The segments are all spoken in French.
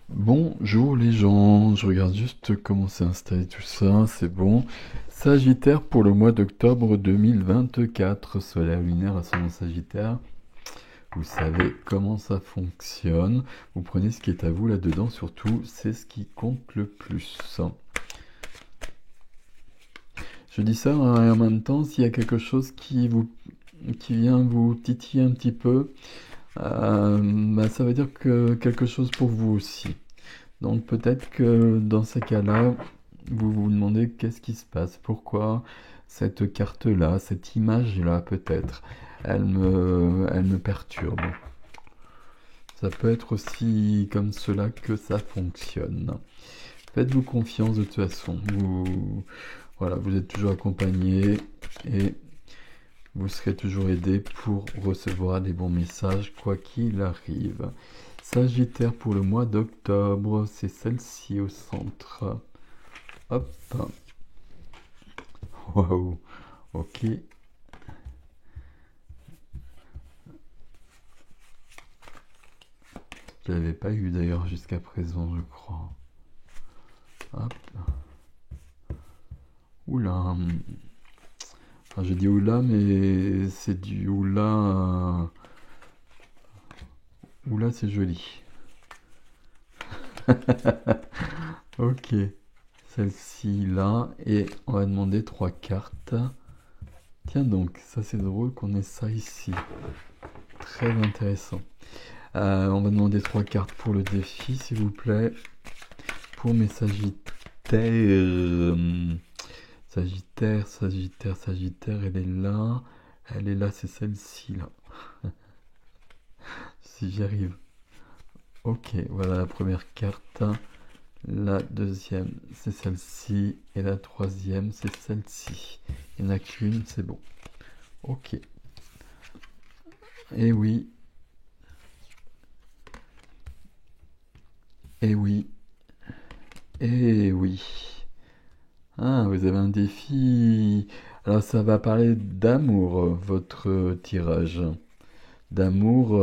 Bonjour les gens, je regarde juste comment c'est installé tout ça, c'est bon. Sagittaire pour le mois d'octobre 2024, solaire lunaire ascendant Sagittaire. Vous savez comment ça fonctionne. Vous prenez ce qui est à vous là-dedans, surtout, c'est ce qui compte le plus. Je dis ça et en même temps, s'il y a quelque chose qui vient vous titiller un petit peu, ça veut dire que quelque chose pour vous aussi. Donc peut-être que dans ces cas-là, vous vous demandez qu'est-ce qui se passe, pourquoi cette carte-là, cette image-là peut-être, elle me perturbe. Ça peut être aussi comme cela que ça fonctionne. Faites-vous confiance de toute façon. Voilà, vous êtes toujours accompagné et vous serez toujours aidé pour recevoir des bons messages quoi qu'il arrive. Sagittaire pour le mois d'octobre, c'est celle-ci au centre. Hop. Waouh. Ok. Je l'avais pas eu d'ailleurs jusqu'à présent, je crois. Hop. Oula. Enfin, je dis oula, mais c'est du oula. Oula, c'est joli. Ok. Celle-ci là. Et on va demander 3 cartes. Tiens donc, ça c'est drôle qu'on ait ça ici. Très intéressant. On va demander 3 cartes pour le défi, s'il vous plaît. Pour mes Sagittaires. Sagittaire, elle est là. Elle est là, c'est celle-ci là. Si j'y arrive. Ok, voilà la première carte. La deuxième, c'est celle-ci. Et la troisième, c'est celle-ci. Il n'y en a qu'une, c'est bon. Ok. Et oui. Et oui. Et oui. Ah, vous avez un défi. Alors ça va parler d'amour, votre tirage. D'amour,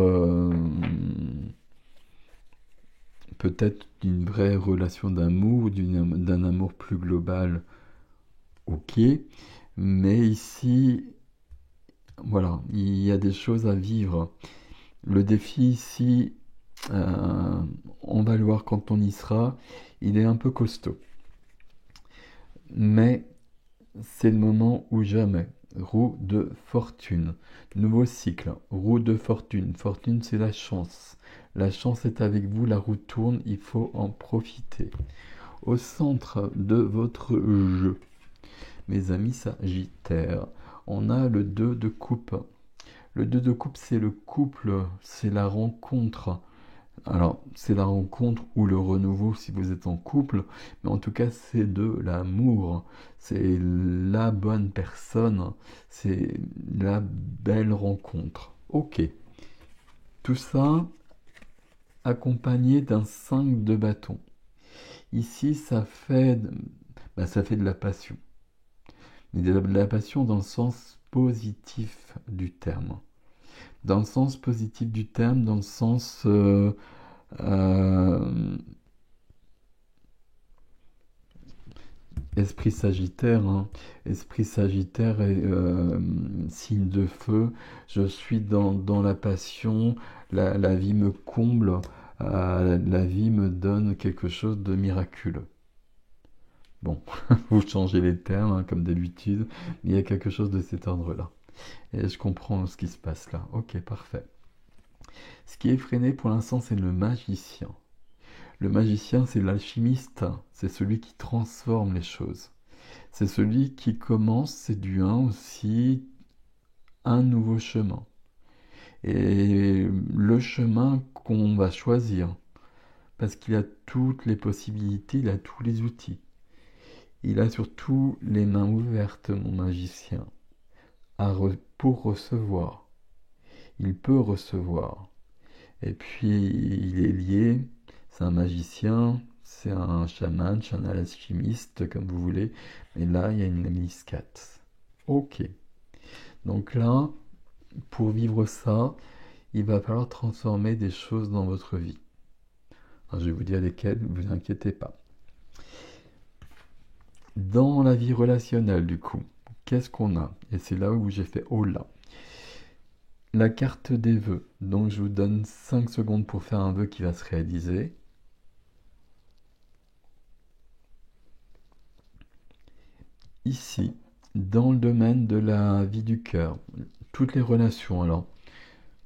peut-être d'une vraie relation d'amour, d'un amour plus global, ok. Mais ici, voilà, il y a des choses à vivre. Le défi ici, euh, on va le voir quand on y sera, il est un peu costaud. Mais c'est le moment ou jamais. Roue de fortune. Nouveau cycle. Roue de fortune. Fortune, c'est la chance. La chance est avec vous, la roue tourne, il faut en profiter. Au centre de votre jeu, mes amis Sagittaires, on a le 2 de coupe. Le 2 de coupe, c'est le couple, c'est la rencontre. Alors, c'est la rencontre ou le renouveau si vous êtes en couple, mais en tout cas, c'est de l'amour. C'est la bonne personne, c'est la belle rencontre. Ok. Tout ça accompagné d'un 5 de bâton. Ici, ça fait de la passion. Mais de la passion dans le sens positif du terme. Dans le sens positif du terme, dans le sens euh, esprit sagittaire, hein. Esprit sagittaire et signe de feu. Je suis dans la passion, la vie me comble, la vie me donne quelque chose de miraculeux. Bon, vous changez les termes, hein, comme d'habitude, mais il y a quelque chose de cet ordre-là. Et je comprends ce qui se passe là. Ok, parfait. Ce qui est freiné pour l'instant, c'est le magicien. Le magicien, c'est l'alchimiste, c'est celui qui transforme les choses. C'est celui qui commence, c'est du 1 aussi, un nouveau chemin. Et le chemin qu'on va choisir, parce qu'il a toutes les possibilités, il a tous les outils. Il a surtout les mains ouvertes, mon magicien, pour recevoir. Il peut recevoir. Et puis, il est lié, c'est un magicien, c'est un chaman, c'est un alchimiste, comme vous voulez. Mais là, il y a une Miss 4. Ok. Donc là, pour vivre ça, il va falloir transformer des choses dans votre vie. Alors, je vais vous dire lesquels, ne vous inquiétez pas. Dans la vie relationnelle, du coup, qu'est-ce qu'on a? Et c'est là où j'ai fait oh là. La carte des vœux. Donc, je vous donne 5 secondes pour faire un vœu qui va se réaliser. Ici, dans le domaine de la vie du cœur, toutes les relations, alors.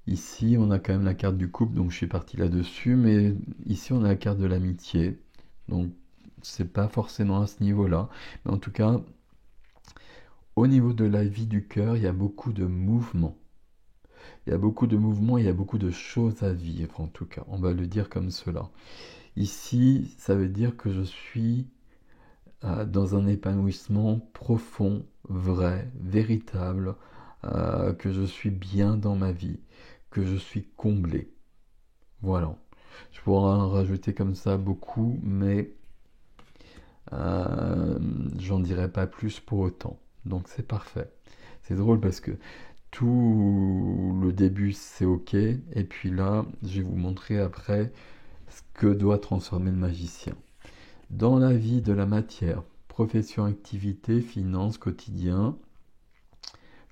Ici, on a quand même la carte du couple, donc je suis parti là-dessus, mais ici, on a la carte de l'amitié. Donc, c'est pas forcément à ce niveau-là. Mais en tout cas, au niveau de la vie du cœur, il y a beaucoup de mouvements. Il y a beaucoup de mouvements, il y a beaucoup de choses à vivre, en tout cas. On va le dire comme cela. Ici, ça veut dire que je suis dans un épanouissement profond, vrai, véritable, que je suis bien dans ma vie, que je suis comblé. Voilà. Je pourrais en rajouter comme ça beaucoup, mais j'en dirai pas plus pour autant. Donc c'est parfait. C'est drôle parce que tout le début c'est ok, et puis là je vais vous montrer après ce que doit transformer le magicien. Dans la vie de la matière, profession, activité, finances, quotidien,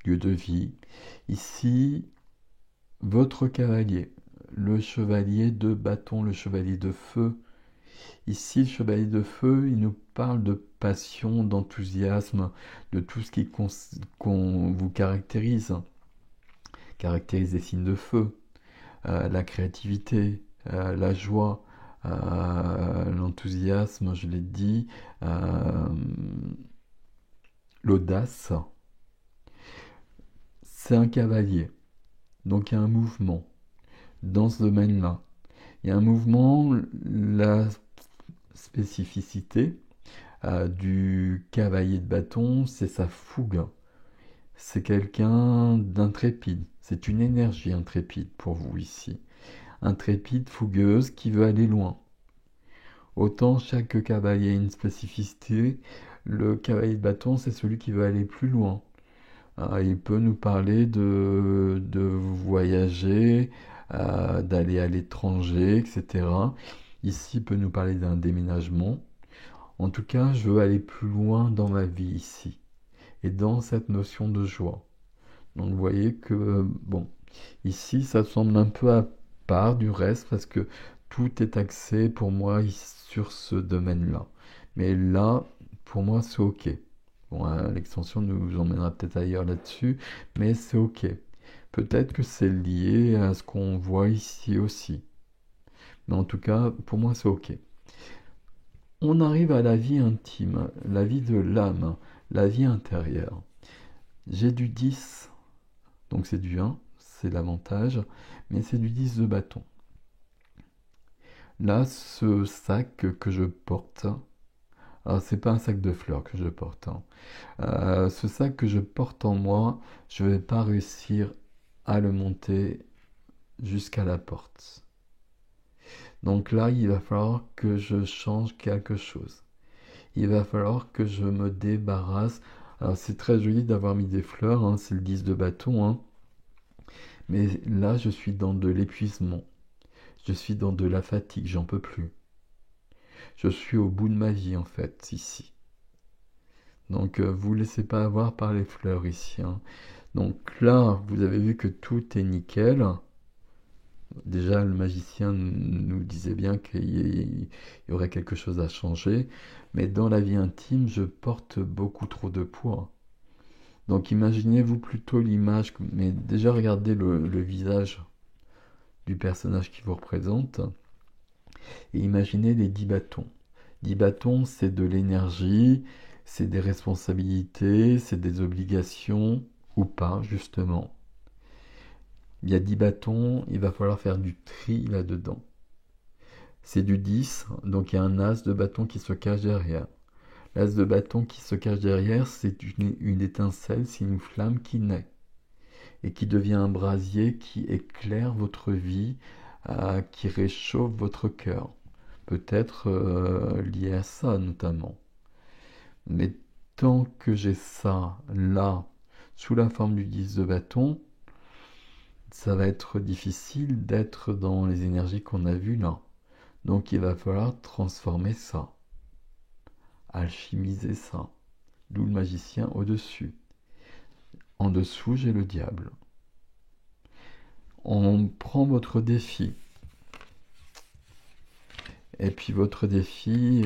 lieu de vie. Ici, votre cavalier, le chevalier de bâton, le chevalier de feu. Ici, le chevalier de feu, il nous parle de passion, d'enthousiasme, de tout ce qui vous caractérise. Caractérise les signes de feu, la créativité, la joie, l'enthousiasme, je l'ai dit, l'audace. C'est un cavalier, donc il y a un mouvement dans ce domaine-là. Il y a un mouvement, la spécificité du cavalier de bâton, c'est sa fougue. C'est quelqu'un d'intrépide. C'est une énergie intrépide pour vous ici. Intrépide, fougueuse, qui veut aller loin. Autant chaque cavalier a une spécificité, le cavalier de bâton, c'est celui qui veut aller plus loin. Il peut nous parler de voyager, d'aller à l'étranger, etc. Ici, il peut nous parler d'un déménagement. En tout cas, je veux aller plus loin dans ma vie ici, et dans cette notion de joie. Donc vous voyez que, bon, ici, ça semble un peu à part du reste, parce que tout est axé pour moi sur ce domaine-là. Mais là, pour moi, c'est OK. Bon, l'extension nous emmènera peut-être ailleurs là-dessus, mais c'est OK. Peut-être que c'est lié à ce qu'on voit ici aussi. Mais en tout cas, pour moi, c'est OK. On arrive à la vie intime, la vie de l'âme, la vie intérieure. J'ai du 10, donc c'est du 1, c'est l'avantage, mais c'est du 10 de bâton. Là, ce sac que je porte, alors c'est pas un sac de fleurs que je porte, ce sac que je porte en moi, je vais pas réussir à le monter jusqu'à la porte. Donc là, il va falloir que je change quelque chose. Il va falloir que je me débarrasse. Alors c'est très joli d'avoir mis des fleurs, c'est le 10 de bâton, mais là je suis dans de l'épuisement. Je suis dans de la fatigue, j'en peux plus. Je suis au bout de ma vie en fait, ici. Donc vous ne laissez pas avoir par les fleurs ici. Donc là, vous avez vu que tout est nickel. Déjà, le magicien nous disait bien qu'il y aurait quelque chose à changer. Mais dans la vie intime, je porte beaucoup trop de poids. Donc imaginez-vous plutôt l'image, mais déjà regardez le visage du personnage qui vous représente. Et imaginez les 10 bâtons. 10 bâtons, c'est de l'énergie, c'est des responsabilités, c'est des obligations, ou pas, justement. Il y a 10 bâtons, il va falloir faire du tri là-dedans. C'est du 10, donc il y a un as de bâton qui se cache derrière. L'as de bâton qui se cache derrière, c'est une étincelle, c'est une flamme qui naît et qui devient un brasier qui éclaire votre vie, qui réchauffe votre cœur. Peut-être lié à ça notamment. Mais tant que j'ai ça là, sous la forme du 10 de bâton, ça va être difficile d'être dans les énergies qu'on a vues là. Donc il va falloir transformer ça, alchimiser ça. D'où le magicien au-dessus. En dessous, j'ai le diable. On prend votre défi. Et puis votre défi,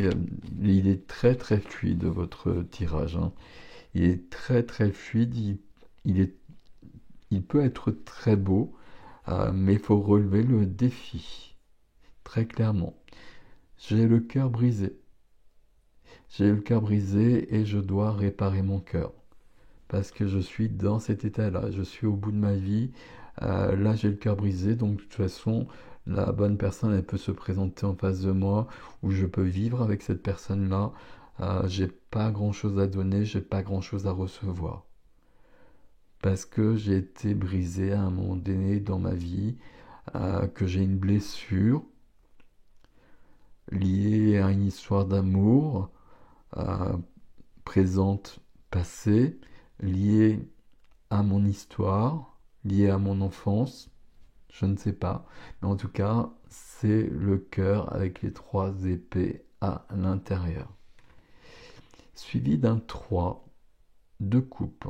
il est très très fluide, votre tirage, hein. Il est très très fluide, il peut être très beau, mais il faut relever le défi, très clairement. J'ai le cœur brisé. J'ai le cœur brisé et je dois réparer mon cœur. Parce que je suis dans cet état-là, je suis au bout de ma vie. Là, j'ai le cœur brisé, donc de toute façon, la bonne personne, elle peut se présenter en face de moi, ou je peux vivre avec cette personne-là. J'ai pas grand-chose à donner, j'ai pas grand-chose à recevoir. Parce que j'ai été brisé à un moment donné dans ma vie, que j'ai une blessure liée à une histoire d'amour, présente, passée, liée à mon histoire, liée à mon enfance, je ne sais pas. Mais en tout cas, c'est le cœur avec les 3 épées à l'intérieur. Suivi d'un 3 de coupe.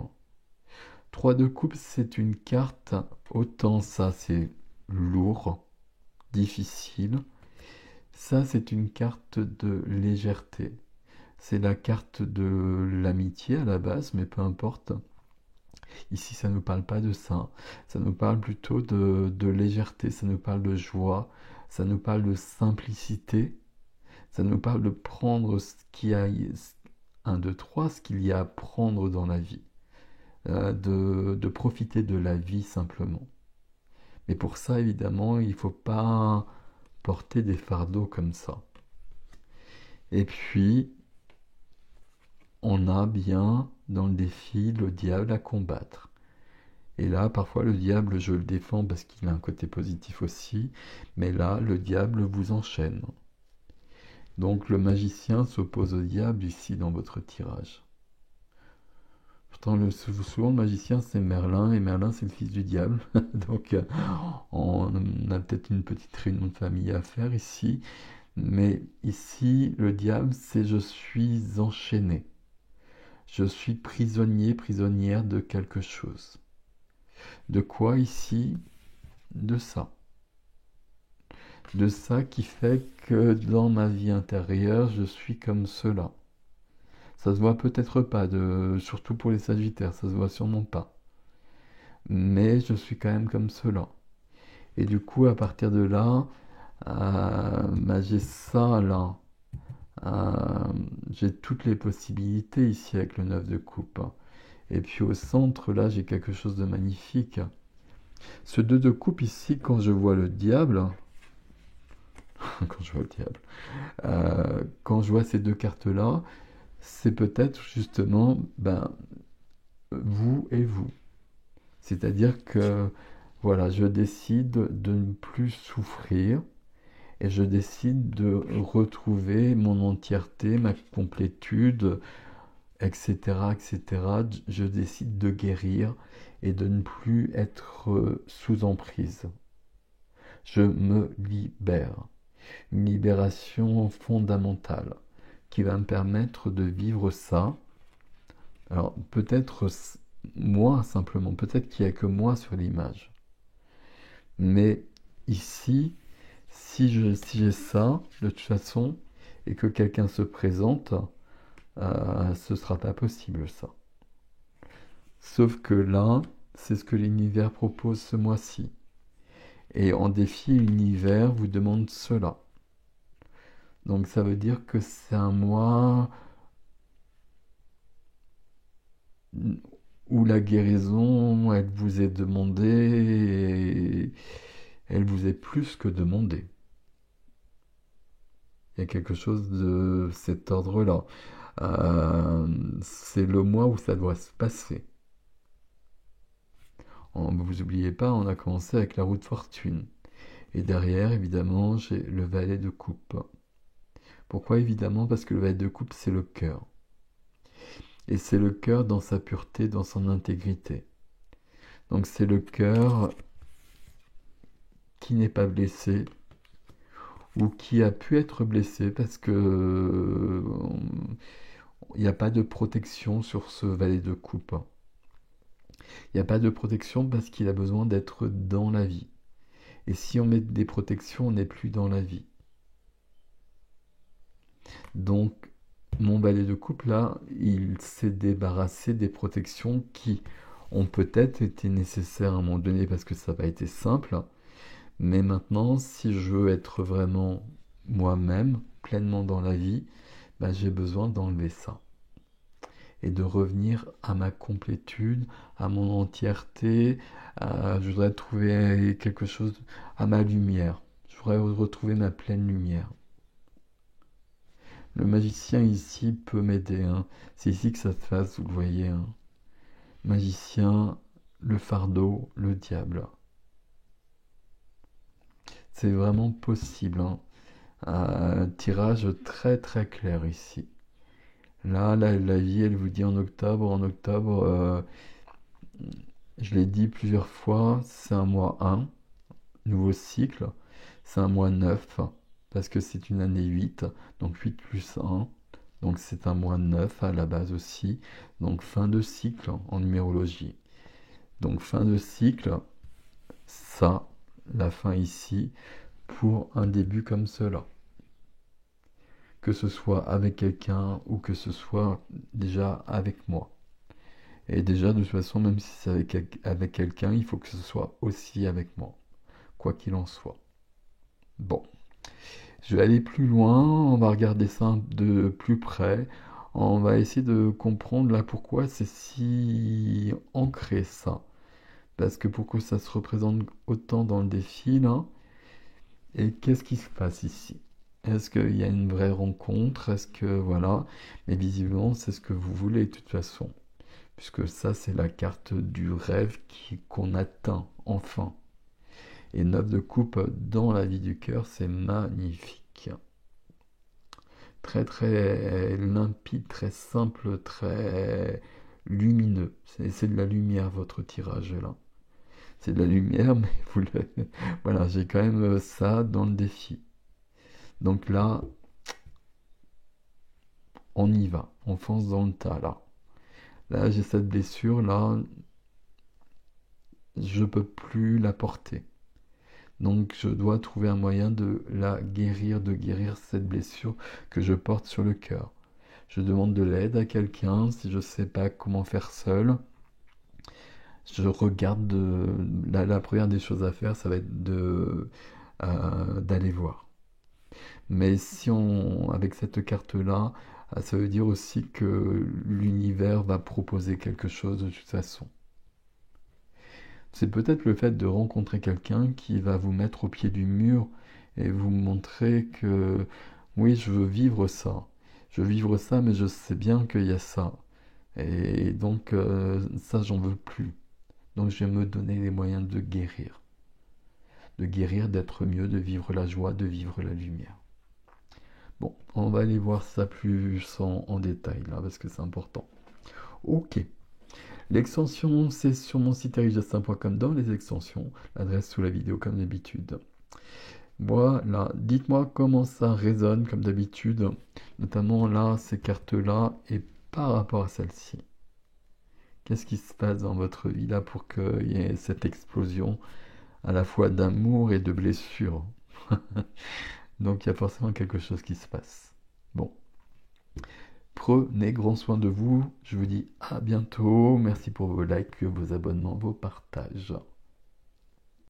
3 de coupe, c'est une carte, autant ça c'est lourd, difficile. Ça c'est une carte de légèreté. C'est la carte de l'amitié à la base, mais peu importe. Ici, ça ne nous parle pas de ça. Ça nous parle plutôt de légèreté, ça nous parle de joie, ça nous parle de simplicité, ça nous parle de prendre ce qu'il y a, 1, 2, 3, ce qu'il y a à prendre dans la vie, de profiter de la vie simplement. Mais pour ça, évidemment, il ne faut pas porter des fardeaux comme ça. Et puis, on a bien dans le défi le diable à combattre. Et là, parfois, le diable, je le défends parce qu'il a un côté positif aussi, mais là, le diable vous enchaîne. Donc, le magicien s'oppose au diable ici dans votre tirage. Pourtant, souvent, le magicien, c'est Merlin, et Merlin, c'est le fils du diable. Donc, on a peut-être une petite réunion de famille à faire ici. Mais ici, le diable, c'est je suis enchaîné. Je suis prisonnier, prisonnière de quelque chose. De quoi ici? De ça. De ça qui fait que dans ma vie intérieure, je suis comme cela. Ça se voit peut-être pas, surtout pour les Sagittaires, ça se voit sûrement pas. Mais je suis quand même comme cela. Et du coup, à partir de là, j'ai ça là. J'ai toutes les possibilités ici avec le 9 de coupe. Et puis au centre, là, j'ai quelque chose de magnifique. Ce 2 de coupe ici, quand je vois le diable, quand je vois le diable, quand je vois ces 2 cartes-là, c'est peut-être justement vous et vous. C'est-à-dire que voilà, je décide de ne plus souffrir et je décide de retrouver mon entièreté, ma complétude, etc., etc. Je décide de guérir et de ne plus être sous emprise. Je me libère. Une libération fondamentale qui va me permettre de vivre ça. Alors peut-être moi simplement, peut-être qu'il n'y a que moi sur l'image. Mais ici, si j'ai ça, de toute façon, et que quelqu'un se présente, ce ne sera pas possible ça. Sauf que là, c'est ce que l'univers propose ce mois-ci. Et en défi, l'univers vous demande cela. Donc ça veut dire que c'est un mois où la guérison, elle vous est demandée et elle vous est plus que demandée. Il y a quelque chose de cet ordre-là. C'est le mois où ça doit se passer. Vous n'oubliez pas, on a commencé avec la roue de fortune. Et derrière, évidemment, j'ai le valet de coupe. Pourquoi évidemment? Parce que le valet de coupe, c'est le cœur. Et c'est le cœur dans sa pureté, dans son intégrité. Donc c'est le cœur qui n'est pas blessé, ou qui a pu être blessé parce que il n'y a pas de protection sur ce valet de coupe. Il n'y a pas de protection parce qu'il a besoin d'être dans la vie. Et si on met des protections, on n'est plus dans la vie. Donc, mon valet de coupe, là, il s'est débarrassé des protections qui ont peut-être été nécessaires à un moment donné parce que ça n'a pas été simple. Mais maintenant, si je veux être vraiment moi-même, pleinement dans la vie, bah, j'ai besoin d'enlever ça. Et de revenir à ma complétude, à mon entièreté. Je voudrais trouver quelque chose, à ma lumière. Je voudrais retrouver ma pleine lumière. Le magicien ici peut m'aider, hein. C'est ici que ça se passe, vous le voyez, hein. Magicien, le fardeau, le diable. C'est vraiment possible, hein. Un tirage très très clair ici. Là, la vie, elle vous dit en octobre. En octobre, je l'ai dit plusieurs fois, c'est un mois 1, nouveau cycle. C'est un mois 9, parce que c'est une année 8, donc 8 plus 1. Donc c'est un mois 9 à la base aussi. Donc fin de cycle en numérologie. Donc fin de cycle, ça, la fin ici, pour un début comme cela. Que ce soit avec quelqu'un ou que ce soit déjà avec moi. Et déjà, de toute façon, même si c'est avec quelqu'un, il faut que ce soit aussi avec moi, quoi qu'il en soit. Bon, je vais aller plus loin, on va regarder ça de plus près. On va essayer de comprendre là pourquoi c'est si ancré ça. Parce que pourquoi ça se représente autant dans le défi là? Et qu'est-ce qui se passe ici? Est-ce qu'il y a une vraie rencontre? Est-ce que voilà? Mais visiblement, c'est ce que vous voulez de toute façon. Puisque ça, c'est la carte du rêve qu'on atteint enfin. Et 9 de coupe dans la vie du cœur, c'est magnifique. Très très limpide, très simple, très lumineux. C'est de la lumière votre tirage là. C'est de la lumière, mais vous le... Voilà, j'ai quand même ça dans le défi. Donc là, on y va, on fonce dans le tas là. Là, j'ai cette blessure là, je peux plus la porter. Donc je dois trouver un moyen de la guérir, de guérir cette blessure que je porte sur le cœur. Je demande de l'aide à quelqu'un, si je ne sais pas comment faire seul. Je regarde, la première des choses à faire, ça va être d'aller voir. Mais si on, avec cette carte-là, ça veut dire aussi que l'univers va proposer quelque chose de toute façon. C'est peut-être le fait de rencontrer quelqu'un qui va vous mettre au pied du mur et vous montrer que oui, je veux vivre ça. Je veux vivre ça, mais je sais bien qu'il y a ça. Et donc, ça, j'en veux plus. Donc, je vais me donner les moyens de guérir. De guérir, d'être mieux, de vivre la joie, de vivre la lumière. Bon, on va aller voir ça plus en détail, là, parce que c'est important. Ok. L'extension, c'est sur mon site erichjastin.com dans les extensions, l'adresse sous la vidéo comme d'habitude. Voilà, dites-moi comment ça résonne comme d'habitude, notamment là, ces cartes-là, et par rapport à celle-ci. Qu'est-ce qui se passe dans votre vie là pour qu'il y ait cette explosion à la fois d'amour et de blessure? Donc il y a forcément quelque chose qui se passe. Bon. Prenez grand soin de vous. Je vous dis à bientôt. Merci pour vos likes, vos abonnements, vos partages.